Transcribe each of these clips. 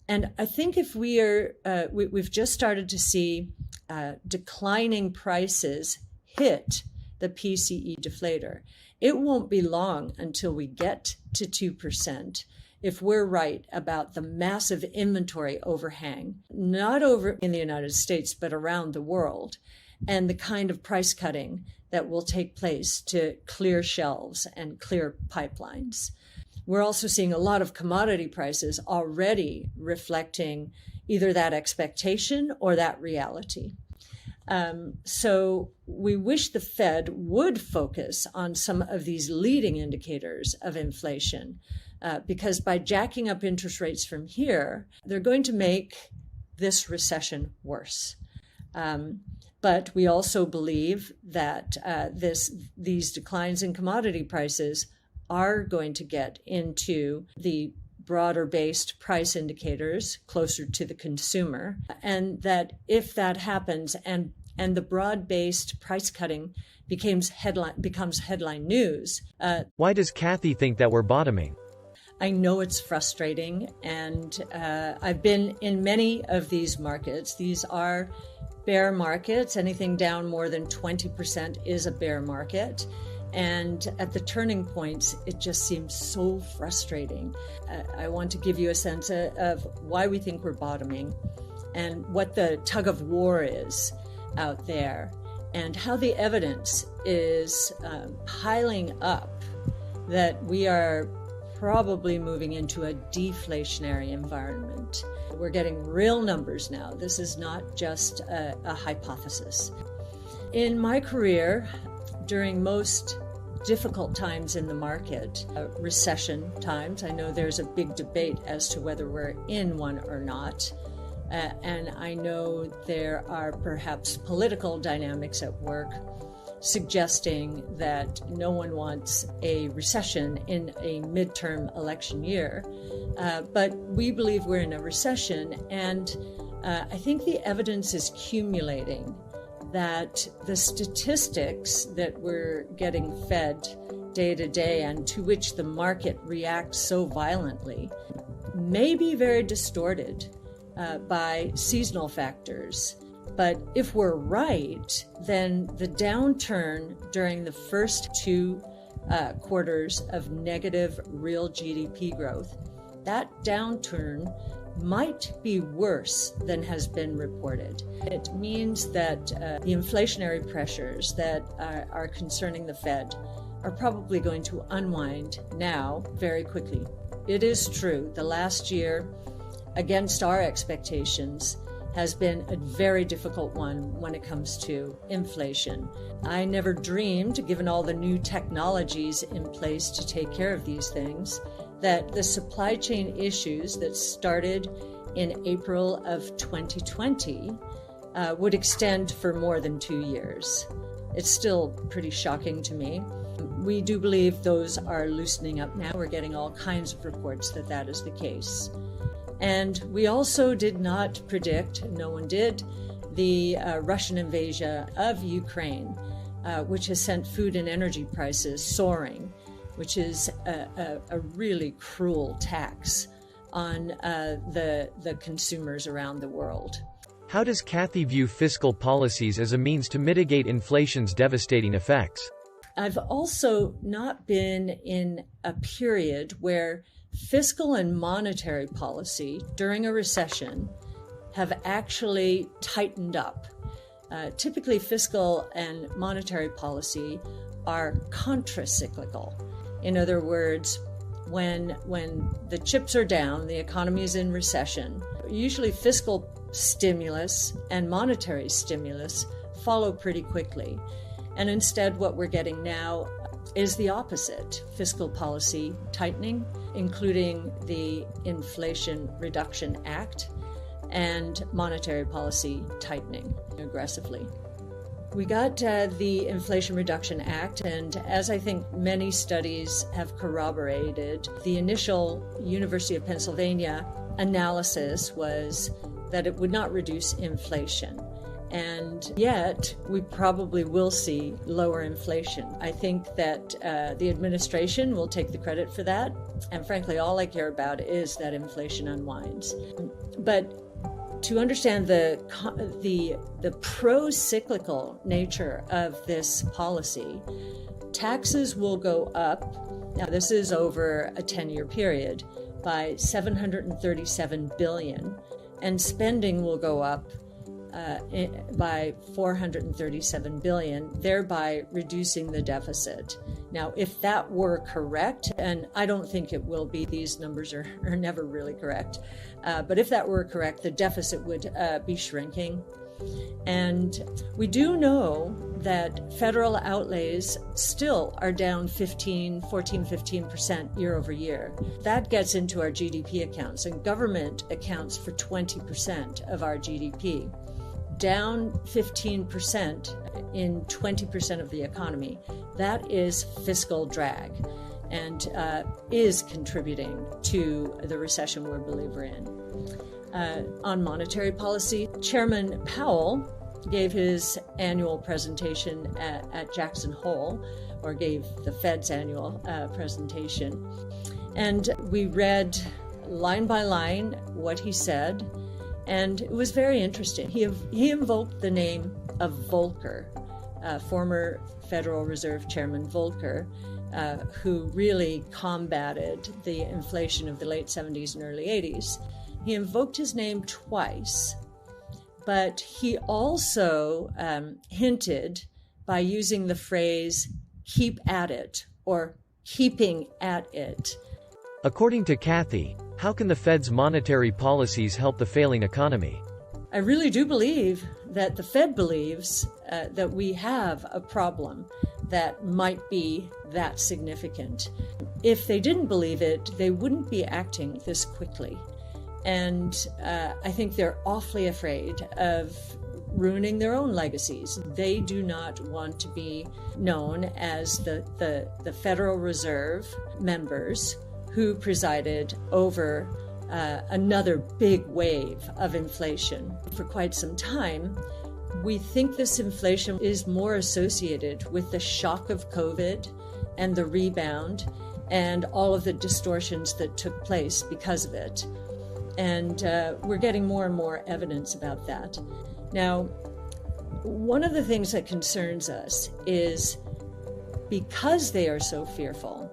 And I think if we've just started to see declining prices hit the PCE deflator. It won't be long until we get to 2%. If we're right about the massive inventory overhang, not over in the United States, but around the world, and the kind of price cutting that will take place to clear shelves and clear pipelines. We're also seeing a lot of commodity prices already reflecting either that expectation or that reality. So we wish the Fed would focus on some of these leading indicators of inflation, because by jacking up interest rates from here, they're going to make this recession worse. But we also believe that these declines in commodity prices are going to get into the broader-based price indicators closer to the consumer, and that if that happens and the broad-based price cutting becomes headline news. Why does Cathie think that we're bottoming? I know it's frustrating, and I've been in many of these markets. These are bear markets. Anything down more than 20% is a bear market. And at the turning points, it just seems so frustrating. I want to give you a sense of why we think we're bottoming and what the tug of war is out there and how the evidence is piling up that we are probably moving into a deflationary environment. We're getting real numbers now. This is not just a hypothesis. In my career, during most difficult times in the market, recession times, I know there's a big debate as to whether we're in one or not. And I know there are perhaps political dynamics at work suggesting that no one wants a recession in a midterm election year. But we believe we're in a recession, and I think the evidence is accumulating that the statistics that we're getting fed day to day and to which the market reacts so violently may be very distorted by seasonal factors. But if we're right, then the downturn during the first two quarters of negative real GDP growth, that downturn might be worse than has been reported. It means that the inflationary pressures that are concerning the Fed are probably going to unwind now very quickly. It is true, the last year, against our expectations, has been a very difficult one when it comes to inflation. I never dreamed, given all the new technologies in place to take care of these things, that the supply chain issues that started in April of 2020 would extend for more than 2 years. It's still pretty shocking to me. We do believe those are loosening up now. We're getting all kinds of reports that that is the case. And we also did not predict, no one did, the Russian invasion of Ukraine, which has sent food and energy prices soaring, which is a really cruel tax on the consumers around the world. How does Cathie view fiscal policies as a means to mitigate inflation's devastating effects? I've also not been in a period where fiscal and monetary policy during a recession have actually tightened up. Typically, fiscal and monetary policy are contracyclical. In other words, when the chips are down, the economy is in recession, usually fiscal stimulus and monetary stimulus follow pretty quickly. And instead, what we're getting now is the opposite: fiscal policy tightening, including the Inflation Reduction Act, and monetary policy tightening aggressively. We got the Inflation Reduction Act, and as I think many studies have corroborated, the initial University of Pennsylvania analysis was that it would not reduce inflation. And yet, we probably will see lower inflation. I think that the administration will take the credit for that. And frankly, all I care about is that inflation unwinds. But to understand the pro-cyclical nature of this policy, taxes will go up. Now, this is over a 10-year period by $737 billion, and spending will go up by $437 billion, thereby reducing the deficit. Now, if that were correct, and I don't think it will be, these numbers are never really correct, but if that were correct, the deficit would be shrinking. And we do know that federal outlays still are down 15% year over year. That gets into our GDP accounts, and government accounts for 20% of our GDP. Down 15% in 20% of the economy, that is fiscal drag, and is contributing to the recession we believe we're in. On monetary policy, Chairman Powell gave his annual presentation at Jackson Hole, or gave the Fed's annual presentation. And we read line by line what he said, and it was very interesting. He invoked the name of Volcker, former Federal Reserve Chairman Volcker, who really combated the inflation of the late 70s and early 80s. He invoked his name twice, but he also hinted by using the phrase keep at it, or keeping at it. According to Cathie, how can the Fed's monetary policies help the failing economy? I really do believe that the Fed believes that we have a problem that might be that significant. If they didn't believe it, they wouldn't be acting this quickly. And I think they're awfully afraid of ruining their own legacies. They do not want to be known as the Federal Reserve members who presided over another big wave of inflation. For quite some time, we think this inflation is more associated with the shock of COVID and the rebound and all of the distortions that took place because of it. And we're getting more and more evidence about that. Now, one of the things that concerns us is because they are so fearful,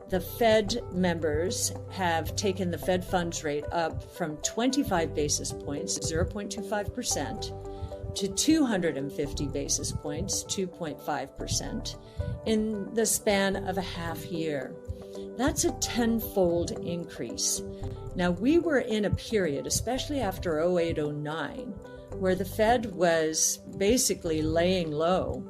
the Fed members have taken the Fed funds rate up from 25 basis points, 0.25%, to 250 basis points, 2.5%, in the span of a half year. That's a tenfold increase. Now, we were in a period, especially after 08-09, where the Fed was basically laying low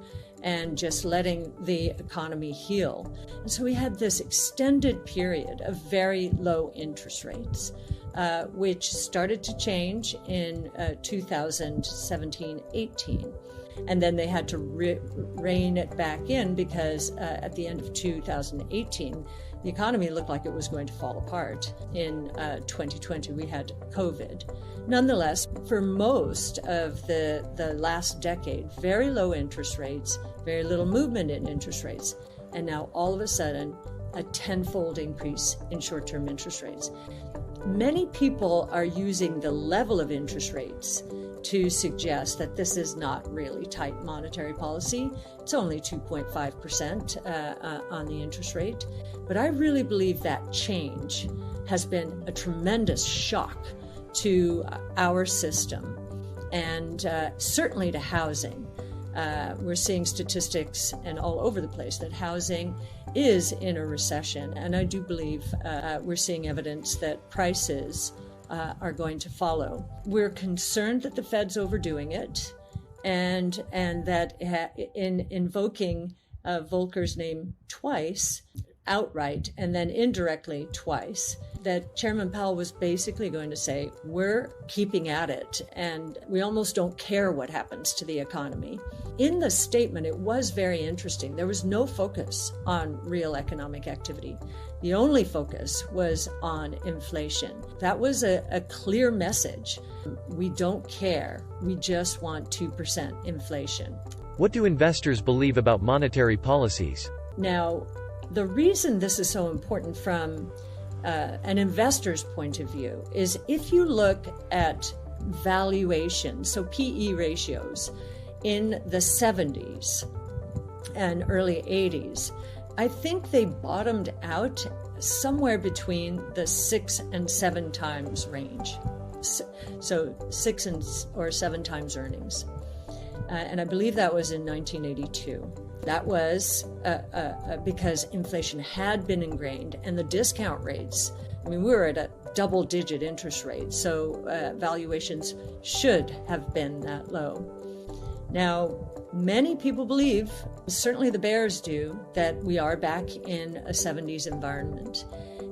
and just letting the economy heal. And so we had this extended period of very low interest rates, which started to change in 2017-18. And then they had to rein it back in because at the end of 2018, the economy looked like it was going to fall apart. In 2020, we had COVID. Nonetheless, for most of the last decade, very low interest rates, very little movement in interest rates, and now all of a sudden, a tenfold increase in short-term interest rates. Many people are using the level of interest rates to suggest that this is not really tight monetary policy. It's only 2.5% on the interest rate. But I really believe that change has been a tremendous shock to our system and certainly to housing. We're seeing statistics and all over the place that housing is in a recession. And I do believe we're seeing evidence that prices are going to follow. We're concerned that the Fed's overdoing it, and that in invoking Volcker's name twice, outright and then indirectly twice that Chairman Powell was basically going to say, we're keeping at it and we almost don't care what happens to the economy. In the statement, it was very interesting. There was no focus on real economic activity. The only focus was on inflation. That was a clear message. We don't care. We just want 2% inflation. What do investors believe about monetary policies? Now, the reason this is so important from an investor's point of view is if you look at valuation, so PE ratios in the 70s and early 80s, I think they bottomed out somewhere between the 6 and 7 times range. So 6 or 7 times earnings. And I believe that was in 1982. That was because inflation had been ingrained and the discount rates, I mean, we were at a double-digit interest rate, so valuations should have been that low. Now, many people believe, certainly the bears do, that we are back in a 70s environment.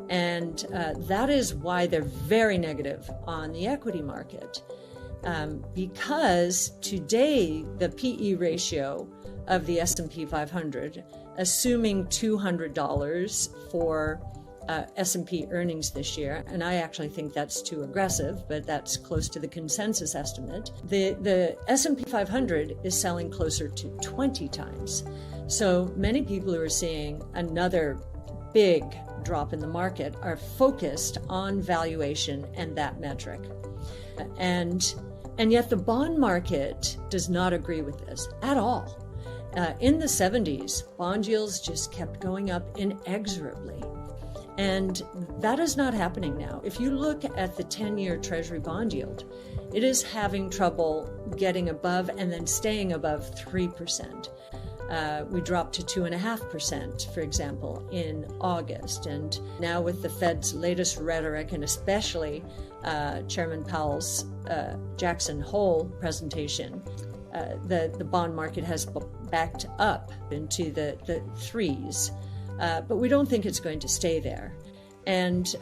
And that is why they're very negative on the equity market. Because today, the PE ratio of the S&P 500, assuming $200 for S&P earnings this year, and I actually think that's too aggressive, but that's close to the consensus estimate. The S&P 500 is selling closer to 20 times. So many people who are seeing another big drop in the market are focused on valuation and that metric. And yet the bond market does not agree with this at all. In the 70s, bond yields just kept going up inexorably. And that is not happening now. If you look at the 10-year Treasury bond yield, it is having trouble getting above and then staying above 3%. We dropped to 2.5%, for example, in August. And now with the Fed's latest rhetoric, and especially Chairman Powell's Jackson Hole presentation, the bond market has backed up into the threes. But we don't think it's going to stay there. And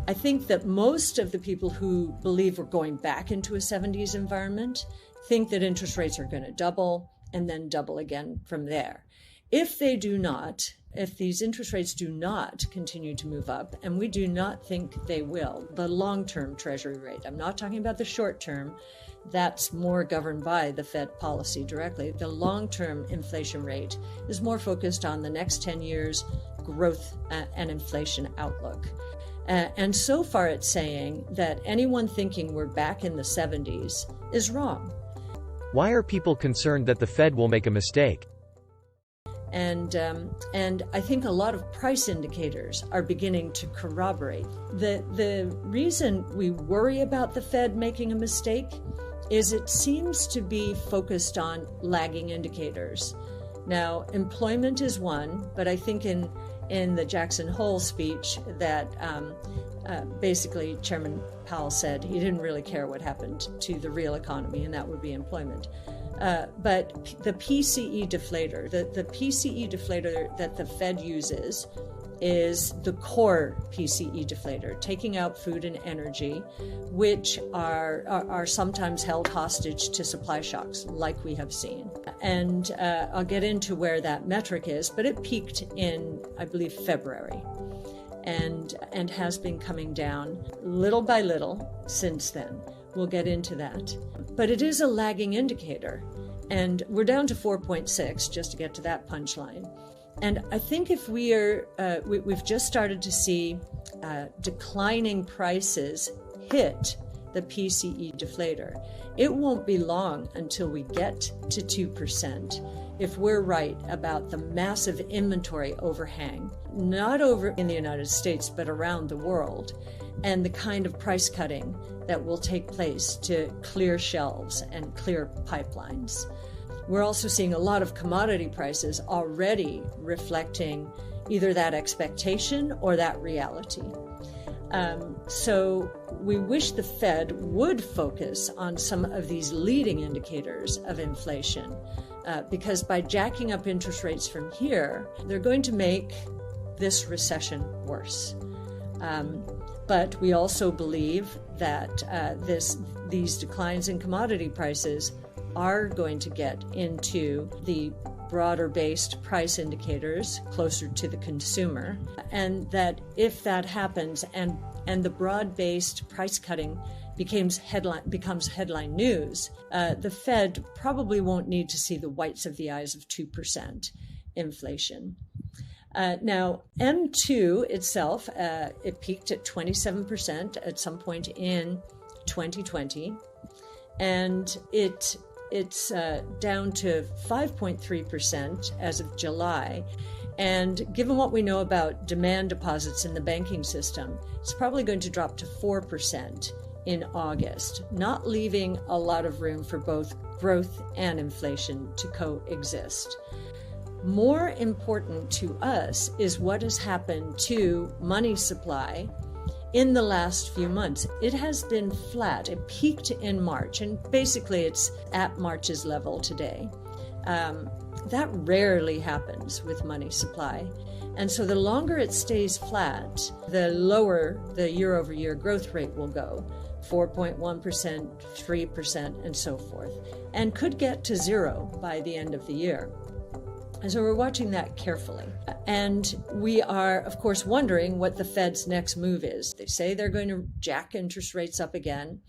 I think that most of the people who believe we're going back into a 70s environment think that interest rates are going to double and then double again from there. If they do not, if these interest rates do not continue to move up, and we do not think they will, the long-term Treasury rate, I'm not talking about the short-term, that's more governed by the Fed policy directly. The long-term inflation rate is more focused on the next 10 years growth and inflation outlook. And so far it's saying that anyone thinking we're back in the 70s is wrong. Why are people concerned that the Fed will make a mistake? And I think a lot of price indicators are beginning to corroborate. The reason we worry about the Fed making a mistake is it seems to be focused on lagging indicators. Now, employment is one, but I think in the Jackson Hole speech that basically Chairman Powell said he didn't really care what happened to the real economy, and that would be employment. But the PCE deflator, the PCE deflator that the Fed uses is the core PCE deflator, taking out food and energy, which are sometimes held hostage to supply shocks, like we have seen. And I'll get into where that metric is, but it peaked in, I believe, February, and has been coming down little by little since then. We'll get into that. But it is a lagging indicator, and we're down to 4.6, just to get to that punchline. And I think if we've just started to see declining prices hit the PCE deflator. It won't be long until we get to 2%. If we're right about the massive inventory overhang, not over in the United States, but around the world, and the kind of price cutting that will take place to clear shelves and clear pipelines. We're also seeing a lot of commodity prices already reflecting either that expectation or that reality. So we wish the Fed would focus on some of these leading indicators of inflation, because by jacking up interest rates from here, they're going to make this recession worse. But we also believe that these declines in commodity prices are going to get into the broader-based price indicators closer to the consumer, and that if that happens and the broad-based price cutting becomes headline news, the Fed probably won't need to see the whites of the eyes of 2% inflation. Now, M2 itself, it peaked at 27% at some point in 2020, and it's down to 5.3% as of July. And given what we know about demand deposits in the banking system, it's probably going to drop to 4% in August, not leaving a lot of room for both growth and inflation to coexist. More important to us is what has happened to money supply in the last few months. It has been flat. It peaked in March, and basically it's at March's level today. That rarely happens with money supply. And so the longer it stays flat, the lower the year-over-year growth rate will go, 4.1%, 3%, and so forth, and could get to zero by the end of the year. And so we're watching that carefully. And we are, of course, wondering what the Fed's next move is. They say they're going to jack interest rates up again.